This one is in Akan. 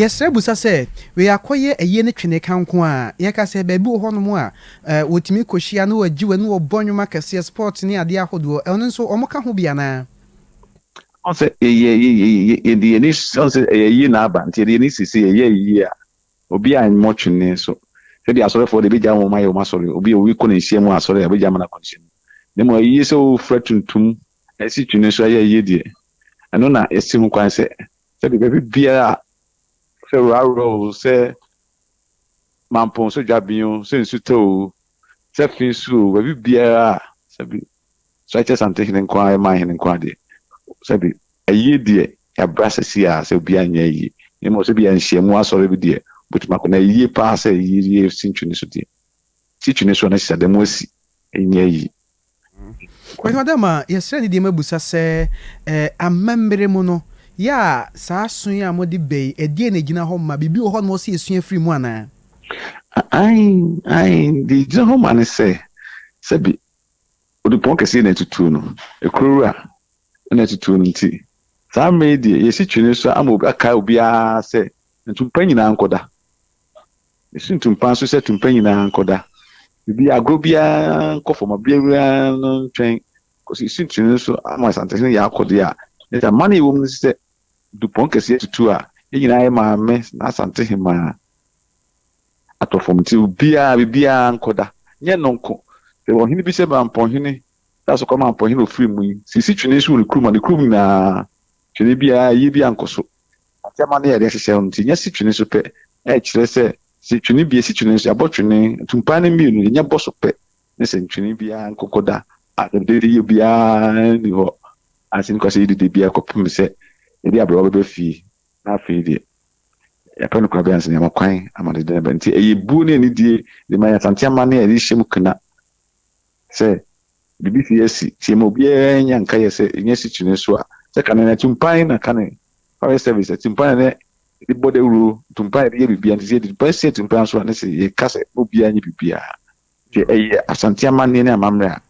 Yes, Rebusa say we acquire a yen twene kanko a yeka say baby ho no mo a wotimi kohia no agiwe no obonwo makase sport ni ade ahodo e no nso omoka ho bia na on say the ni on say ye na aba nti the ni sisi ye a obi an mo twene so se dia sore for the bija mo maye mo sore obi o wi ko na hia mu asore abija mana condition ne mo ye so fretuntum esi twene so ye die eno na esi hu kwan se the baby bia se raro se mampon so dwabin se nsuto se finsu baby bia se bi so I Asante Kingdom kwa ma hin kwa de se bi ayi de ya brasesi a se bia nya yi ne mo se bia nhia mu asore bi de butima ko na yi pa se yi sintwene so de sintwene so na sisa de mo asi nya yi kwa madama yesre ni de mabusa se amambere mu no ya saa sun ya modi bei edie na gina ho ma bibi ho no se esun afiri mu ana ai di gina ho ma ne se bi odupon kese na tutu no ekurura na tutu no nti saa media yesi twene so ama obi aka obi a se ntumpa nyina ankoda yesi ntumpa so se tumpa nyina ankoda bibi agrobia nkofo ma biawura no twen ko yesi twene so ama Asante Kingdom ya akode a nta mane wo mu se dupon kese tutu a nyina ai ma me na Asante Kingdom atofom ti bia ankoda nye nonko se wo hini bi se ba mpɔhene taso kɔma mpɔhene ofiri mu yi sisi twene so recruitment na twene bia yi bia nkoso atema na yɛde hyehyɛ nti nya si twene so pɛ kyerɛ sɛ si twene bia si twene so abɔtwene tumpa ne mienu nya bɔ so pɛ ne sɛ twene bia nkokoda de yi bia ni ho asin kwase yi de bia kɔpem sɛ yɛde abrɔ bɛ fie na afei de yɛpɛ no kora bia nsɛ yɛma kwan amade de ba nti ɛyɛ bu ne ni die de ma Asante ama ne yɛde hyɛ mu kana se BBC si mo bia nya nka ye se nya si twene so a se kan na tumpan na kan forest service tumpan na di bode ru tumpan ye bibia nti se di tumpan so na se ye ka se mo bia nya bibia je Asante ama ne amamre a